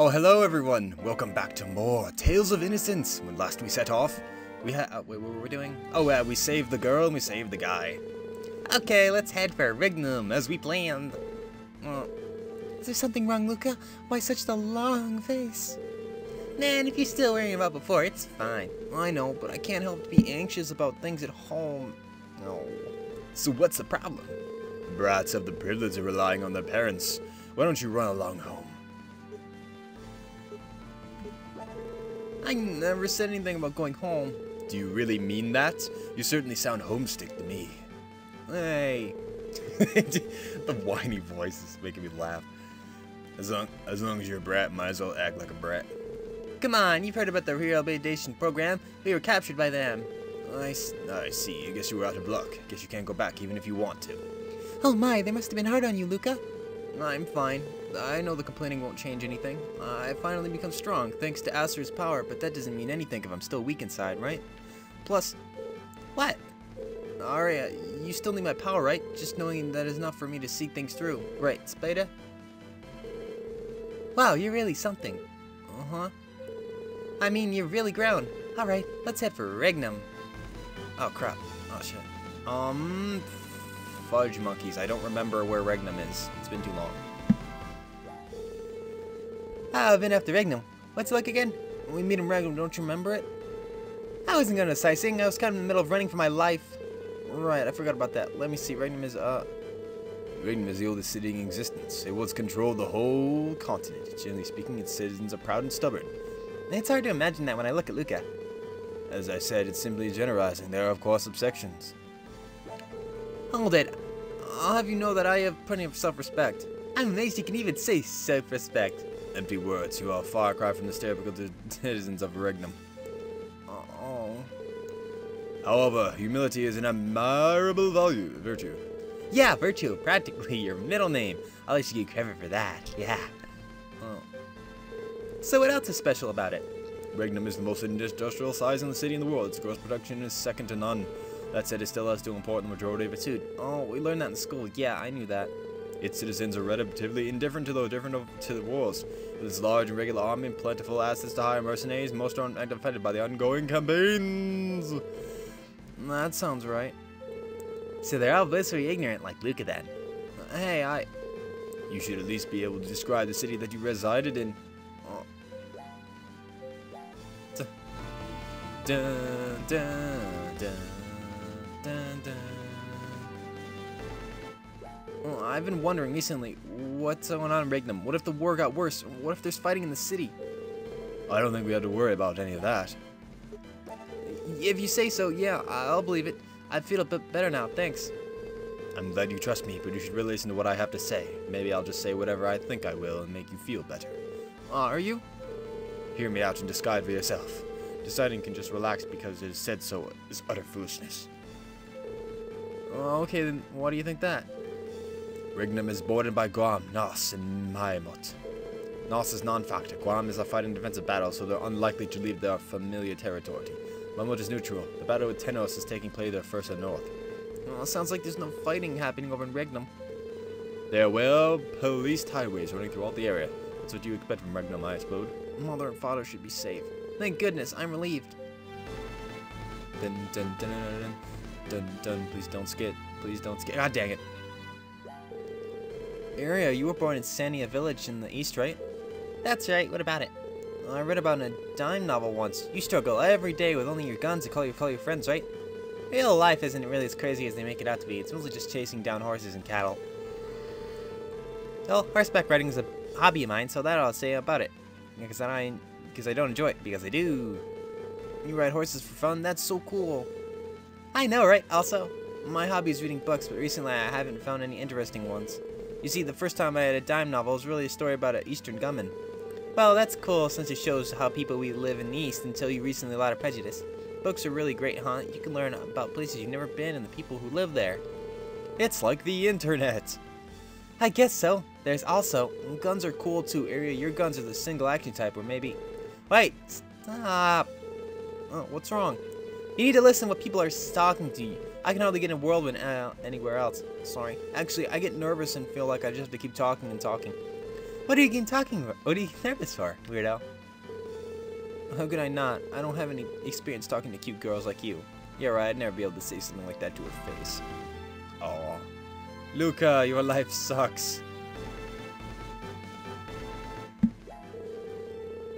Oh, hello everyone! Welcome back to more Tales of Innocence. When last we set off, we had wait, what were we doing? Oh, we saved the girl and we saved the guy. Okay, let's head for Agrsn as we planned. Is there something wrong, Luca? Why such the long face? Man, if you're still worrying about before, it's fine. I know, but I can't help but be anxious about things at home. No. So what's the problem? Brats have the privilege of relying on their parents. Why don't you run along home? I never said anything about going home. Do you really mean that? You certainly sound homesick to me. Hey. The whiny voice is making me laugh. As long as you're a brat, might as well act like a brat. Come on, you've heard about the rehabilitation program. We were captured by them. I see. I guess you were out of luck. Guess you can't go back even if you want to. Oh my, they must have been hard on you, Luca. I'm fine. I know the complaining won't change anything. I finally become strong, thanks to Agrsn's power, but that doesn't mean anything if I'm still weak inside, right? Plus, what? Aria, you still need my power, right? Just knowing that is enough for me to see things through. Right, Spider? Wow, you're really something. Uh-huh. I mean, you're really grown. Alright, let's head for Agrsn. Oh, crap. Oh, shit. Fudge monkeys. I don't remember where Agrsn is. It's been too long. I've been after Agrsn. What's it like again? We meet in Agrsn, don't you remember it? I wasn't going to sightseeing. I was kind of in the middle of running for my life. Right, I forgot about that. Let me see. Agrsn is the oldest city in existence. It once controlled the whole continent. Generally speaking, its citizens are proud and stubborn. It's hard to imagine that when I look at Luca. As I said, it's simply generalizing. There are, of course, exceptions. Hold it. I'll have you know that I have plenty of self-respect. I'm amazed you can even say self-respect. Empty words. You are a far cry from the stereotypical citizens of Agrsn. Oh. However, humility is an admirable virtue. Yeah, virtue. Practically your middle name. I'll let you get credit for that. Yeah. Oh. So what else is special about it? Agrsn is the most industrial size in the city in the world. Its gross production is second to none. That said, it still has to import the majority of its food. Oh, we learned that in school. Yeah, I knew that. Its citizens are relatively indifferent to the wars. With its large and regular army and plentiful assets to hire mercenaries, most are not affected by the ongoing campaigns. That sounds right. So they're all blissfully ignorant like Luca then. Hey, You should at least be able to describe the city that you resided in. Oh. Dun, dun, dun. Dun, dun. Well, I've been wondering recently, what's going on in Agrsn? What if the war got worse? What if there's fighting in the city? I don't think we have to worry about any of that. If you say so, yeah, I'll believe it. I feel a bit better now, thanks. I'm glad you trust me, but you should really listen to what I have to say. Maybe I'll just say whatever I think I will and make you feel better. Are you? Hear me out and decide for yourself. Deciding can just relax because it is said so is utter foolishness. Okay, then why do you think that? Agrsn is bordered by Guam, Nos, and Maimut. Nos is non-factor. Guam is a fighting defensive battle, so they're unlikely to leave their familiar territory. Maimut is neutral. The battle with Tenos is taking place there first and north. Well, it sounds like there's no fighting happening over in Agrsn. There are well-policed highways running throughout the area. That's what you expect from Agrsn, I explode. Mother and father should be safe. Thank goodness, I'm relieved. Dun dun dun dun dun. Dun dun, please don't skid. Please don't skid. God dang it. Aria, you were born in Sania Village in the east, right? That's right, what about it? I read about in a dime novel once. You struggle every day with only your guns to call your friends, right? Real life isn't really as crazy as they make it out to be. It's mostly just chasing down horses and cattle. Well, horseback riding is a hobby of mine, so that's all I'll say about it. Because I don't enjoy it, because I do. You ride horses for fun? That's so cool. I know, right? Also, my hobby is reading books, but recently I haven't found any interesting ones. You see, the first time I had a dime novel was really a story about an Eastern gunman. Well, that's cool since it shows how people we live in the East until you recently a lot of prejudice. Books are really great, huh? You can learn about places you've never been and the people who live there. It's like the internet. I guess so. There's also, guns are cool too. Aria, your guns are the single action type, or maybe... Wait, stop. Oh, what's wrong? You need to listen what people are talking to you. I can hardly get in a whirlwind anywhere else. Sorry. Actually, I get nervous and feel like I just have to keep talking and talking. What are you even talking about? What are you nervous for, weirdo? How could I not? I don't have any experience talking to cute girls like you. Yeah, right, I'd never be able to say something like that to her face. Aw. Luca, your life sucks.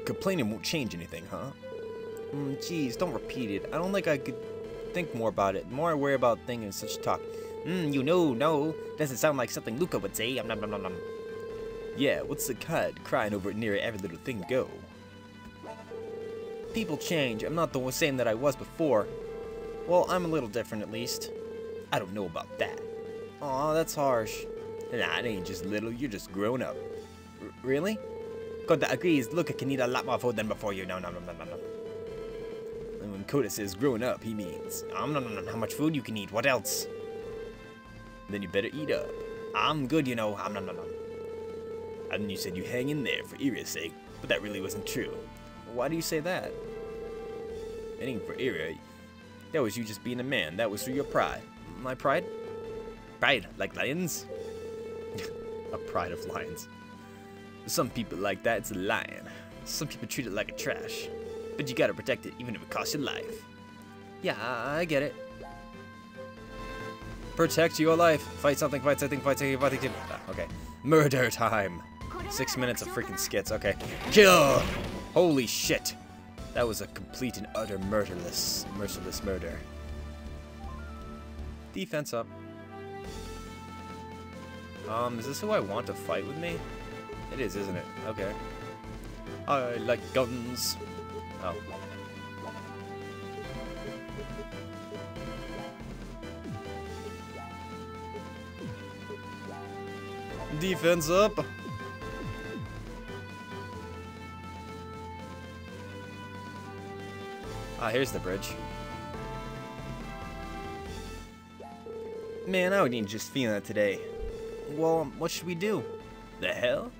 Complaining won't change anything, huh? Geez, don't repeat it. I don't think I could think more about it. The more I worry about thinking such talk. You know, no. Doesn't sound like something Luca would say. Nom, nom, nom, nom. Yeah, what's the cut? Crying over it near every little thing go. People change. I'm not the same that I was before. Well, I'm a little different at least. I don't know about that. Aw, that's harsh. Nah, it ain't just little. You're just grown up. Really? Koda agrees. Luca can eat a lot more food than before you. No. And when Koda says grown up, he means how much food you can eat. What else? Then you better eat up. I'm good, you know. And then you said you hang in there for Ira's sake, but that really wasn't true. Why do you say that? It ain't for Ira. That was you just being a man. That was for your pride. My pride? Pride, like lions? A pride of lions. Some people like that, it's a lion. Some people treat it like a trash. But you gotta protect it, even if it costs your life. Yeah, I get it. Protect your life. Fight something, fight something, fight something, fight something. Okay. Murder time. 6 minutes of freaking skits. Okay. Kill! Holy shit. That was a complete and utter merciless murder. Defense up. Is this who I want to fight with me? It is, isn't it? Okay. I like guns. Oh. Defense up. Here's the bridge. Man, I wasn't just feeling that today. Well, what should we do? The hell?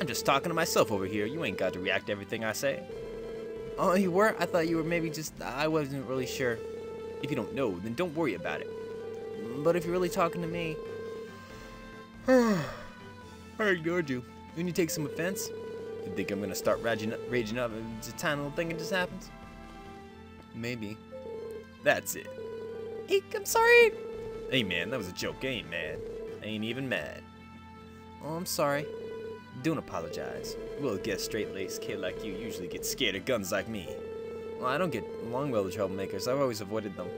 I'm just talking to myself over here. You ain't got to react to everything I say. Oh, you were? I thought you were maybe just... I wasn't really sure. If you don't know, then don't worry about it. But if you're really talking to me... I ignored you. When you take some offense, you think I'm gonna start raging up and it's a tiny little thing that just happens? Maybe. That's it. Eek, I'm sorry. Hey man, that was a joke. I ain't mad. I ain't even mad. Oh, I'm sorry. Don't apologize. Well, I guess straight-laced kid like you usually get scared of guns like me. Well, I don't get along well with troublemakers. I've always avoided them.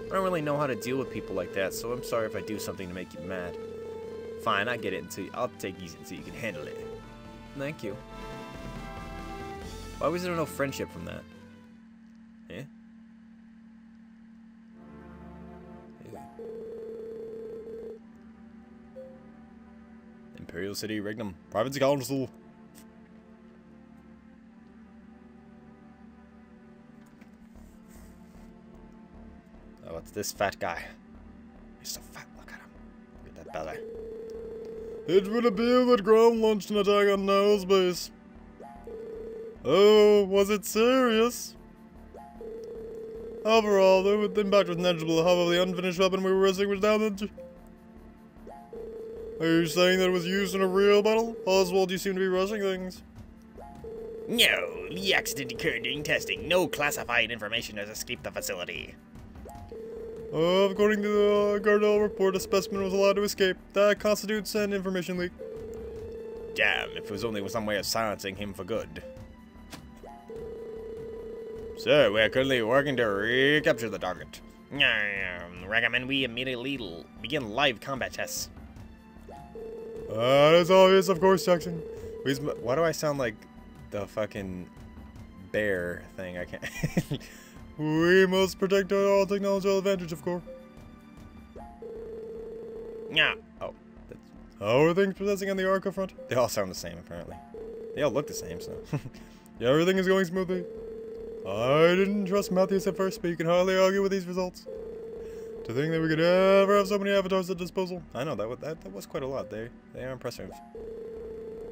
I don't really know how to deal with people like that, so I'm sorry if I do something to make you mad. Fine, I get it. I'll take it easy until you can handle it. Thank you. Why was there no friendship from that? Eh? Imperial City, Regnum, Province Council. Oh, it's this fat guy. He's so fat, look at him. Look at that belly. It would appear that Grom launched an attack on Niall's base. Oh, was it serious? Overall, the impact was negligible. However, the unfinished weapon we were resting was damaged. Are you saying that it was used in a real battle? Oswald, you seem to be rushing things. No, the accident occurred during testing. No classified information has escaped the facility. According to the Gardel report, a specimen was allowed to escape. That constitutes an information leak. Damn, if it was only some way of silencing him for good. Sir, we are currently working to recapture the target. Recommend we immediately begin live combat tests. That is obvious, of course, Jackson. Why do I sound like the fucking bear thing? I can't. We must protect our technological advantage, of course. Yeah. Oh. How are things progressing on the Arca front? They all sound the same, apparently. They all look the same, so. Yeah, everything is going smoothly. I didn't trust Matthews at first, but you can hardly argue with these results. To think that we could ever have so many avatars at disposal. I know, that was quite a lot. They are impressive.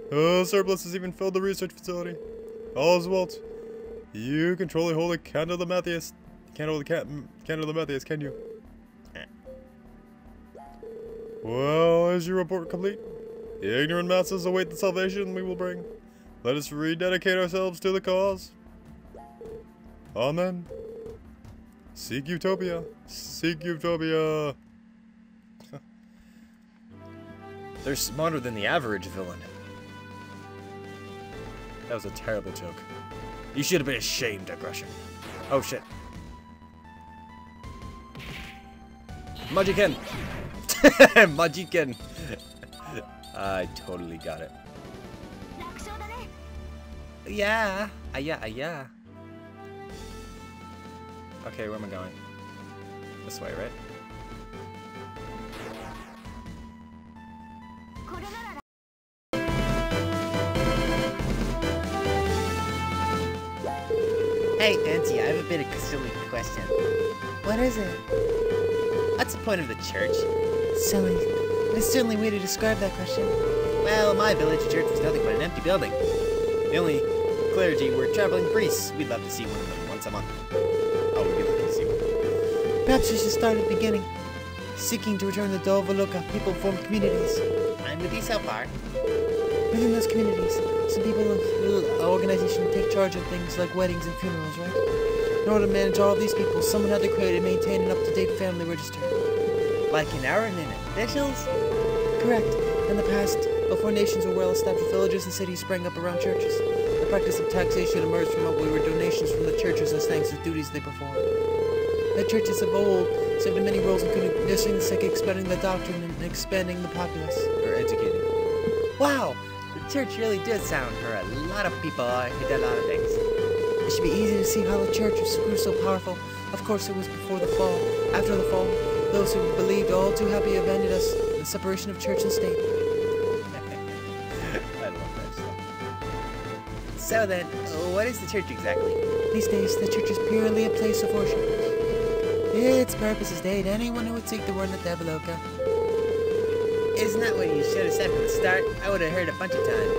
The surplus has even filled the research facility. Oswald, you can truly hold a candle to Matthews. Candle to Matthews, can you? Well, is your report complete? The ignorant masses await the salvation we will bring. Let us rededicate ourselves to the cause. Amen. Seek utopia. Seek utopia. They're smarter than the average villain. That was a terrible joke. You should have been ashamed, Agrsn. Oh shit. Majiken! Majiken! I totally got it. Yeah. Yeah. Okay, where am I going? This way, right? Hey, Auntie, I have a bit of a silly question. What is it? What's the point of the church? Silly. There's certainly a way to describe that question. Well, my village church was nothing but an empty building. The only clergy were traveling priests. We'd love to see one of them once a month. Oh, we'd be lucky to see one. Perhaps we should start at the beginning. Seeking to return the Dovaloka, people formed communities. I'm with you so far. Within those communities, some people of the organization take charge of things like weddings and funerals, right? In order to manage all of these people, someone had to create and maintain an up-to-date family register. Like in our initials? Correct. In the past, before nations were well-established, villages and cities sprang up around churches. The practice of taxation emerged from what we were donations from the churches as thanks to duties they performed. The churches of old served in many roles, including nursing the sick, expanding the doctrine, and expanding the populace. Or educating. Wow! The church really did sound for a lot of people who did a lot of things. It should be easy to see how the church grew so powerful. Of course, it was before the fall. After the fall, those who believed all too happy abandoned us, the separation of church and state. I love that stuff. So then, what is the church exactly? These days, the church is purely a place of worship. Its purpose is to aid anyone who would seek the word of Devaloka. Isn't that what you should have said from the start? I would have heard a bunch of times.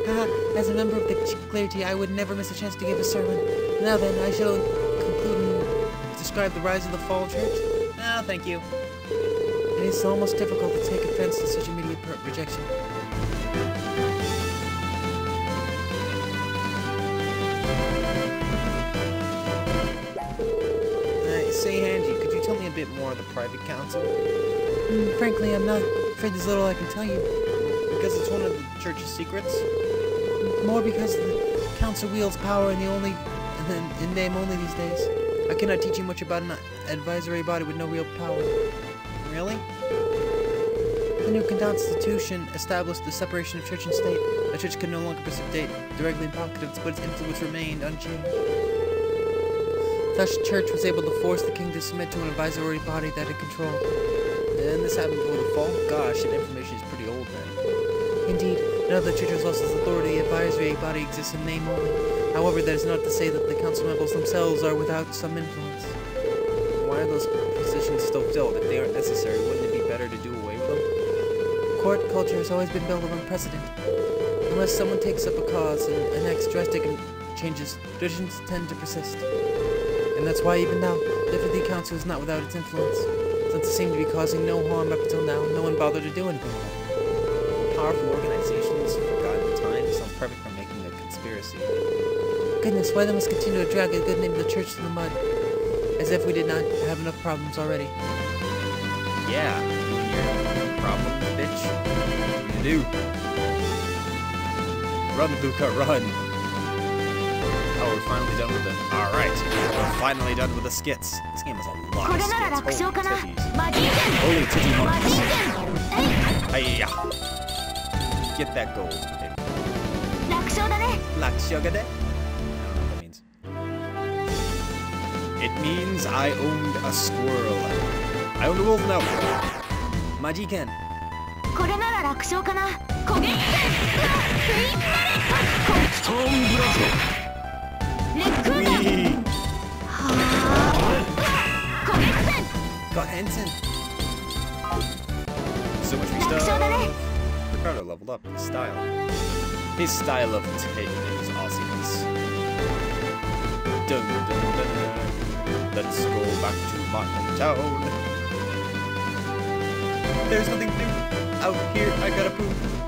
Haha, as a member of the clergy, I would never miss a chance to give a sermon. Now then, I shall conclude and describe the rise of the fall church. No, thank you. It is almost difficult to take offense to such immediate rejection. Say, Hanji, could you tell me a bit more of the private council? Frankly, I'm not afraid there's little I can tell you. Because it's one of the church's secrets? More because the council wields power in name only these days. I cannot teach you much about an advisory body with no real power. Really? The new constitution established the separation of church and state. The church could no longer precipitate directly in politics, but its influence remained unchanged. Thus, church was able to force the king to submit to an advisory body that it controlled. And this happened before the fall? Gosh, that information is pretty old then. Indeed, now that the church has lost its authority, the advisory body exists in name only. However, that is not to say that the council members themselves are without some influence. Why are those positions still filled? If they aren't necessary, wouldn't it be better to do away with them? Court culture has always been built on precedent. Unless someone takes up a cause and enacts drastic changes, traditions tend to persist. And that's why even now, the Deputy Council is not without its influence. Since it seemed to be causing no harm up until now, no one bothered to do anything about it. Powerful organizations forgotten the time sounds perfect for making a conspiracy. Goodness, why they must continue to drag a good name of the church through the mud? As if we did not have enough problems already. Yeah, you and your problems, bitch. What do you do? Run, Luca, run! Oh, we're finally done with it. Alright, we're finally done with the skits. This game has a lot of skits. Holy titties. Holy titty monkeys. Hiya. Get that gold. Lakshogade? I don't know what that means. It means I owned a squirrel. I own a wolf now. Majiken. Got Henson. So much free stuff. Ricardo leveled up his style. His style of taking is awesomeness. Dun dun dun. Let's go back to my hometown. There's nothing to do. out here. I gotta poop.